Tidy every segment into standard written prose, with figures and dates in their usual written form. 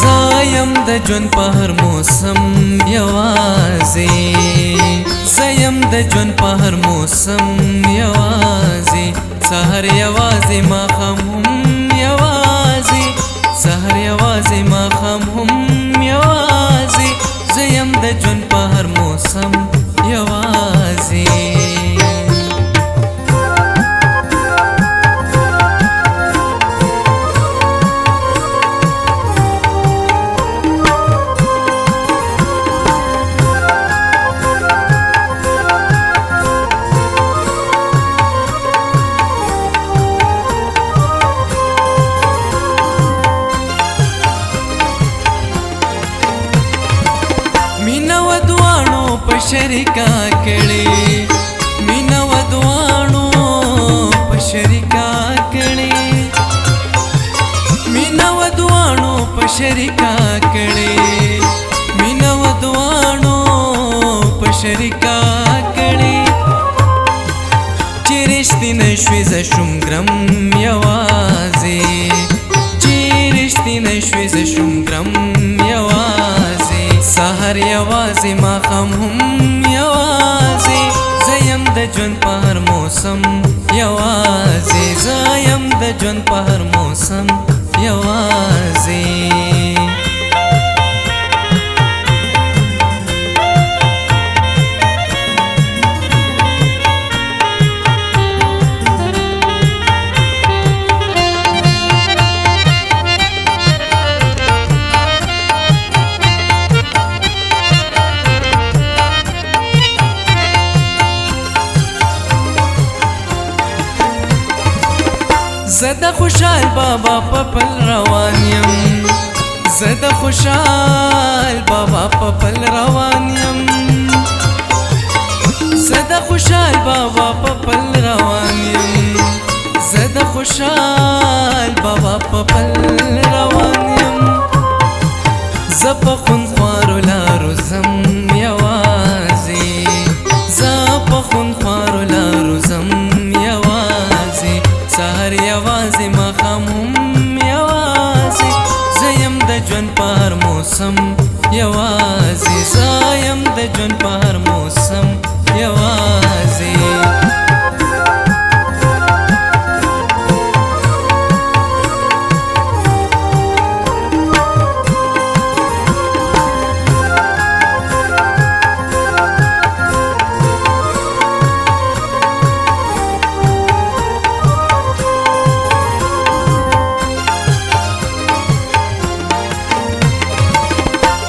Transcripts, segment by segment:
زایم د ژوند په هر موسم یوازې، زایم د ژوند په هر موسم یوازې، سحر یوازې ماښام هم یوازې، سحر یوازې ماښام هم یوازې، زایم د ژوند په هر موسم یوازې. مینا و دوانو په شریکا کړي، مینا و دوانو په شریکا کړي، مینا و دوانو په شریکا کړي، مینا و دوانو په شریکا کړي، چې رښتینه شوې زه شوم ګرم یوازې، چې رښتینه شوې زه شوم ګرم یوازې، سحر یوازې ماښام هم یوازې، زایم د ژوند په هر موسم یوازې، زایم د ژوند په هر موسم یوازې. زه د خوشحال بابا په پل روان یم، زه د خوشحال بابا په پل روان یم، زه د خوشحال بابا په پل روان یم، زه د خوشحال بابا په پل روان یم، زه په خونخوارو لارو ځم یوازې، زه په خونخوارو لارو ځم یوازې، سحر یوازې ماښام هم یوازې، زایم د ژوند په هر موسم یوازې، زایم د ژوند په هر موسم یوازې.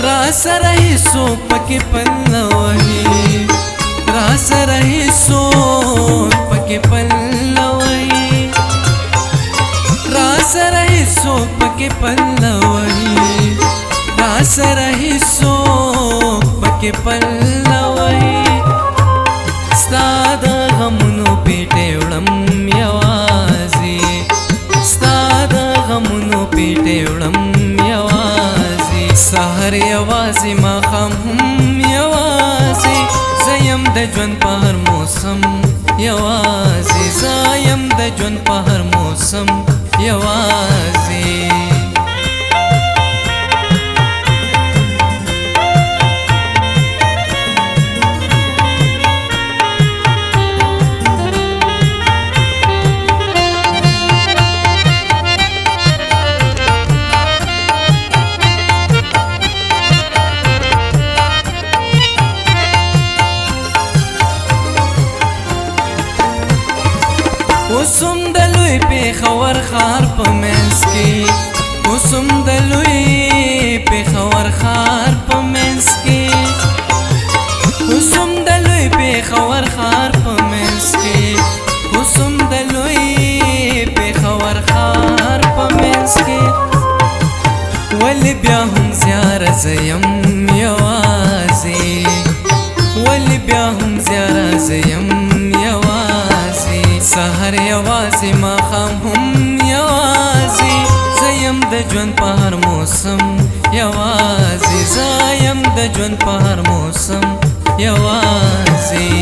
را سره هیڅوک پکې پل نه وهي، را سره هیڅوک پکې پل نه وهي، را سره هیڅوک پکې پل نه وهي، را سره هیڅوک پکې پل نه وهي، ستا د غمونو پیټې وړم یوازې، ستا د غمونو پیټې وړم یوازې، سحر یوازې ماښام هم یوازې، زایم د ژوند په هر موسم یوازې، زایم د ژوند په هر موسم یوازې. اوسم د لوی پېښور ښار په منځ کې، اوسم د لوی پېښور ښار په منځ کې، اوسم د لوی پېښور ښار په منځ کې، اوسم د لوی پېښور ښار په منځ کې، ولې بیا هم زیاره زه یم یوازې، ولې بیا هم زیاره زه یم یوازې، سحر یوازې ماښام هم یوازې، زایم د ژوند په هر موسم یوازې، زایم د ژوند په هر موسم یوازې.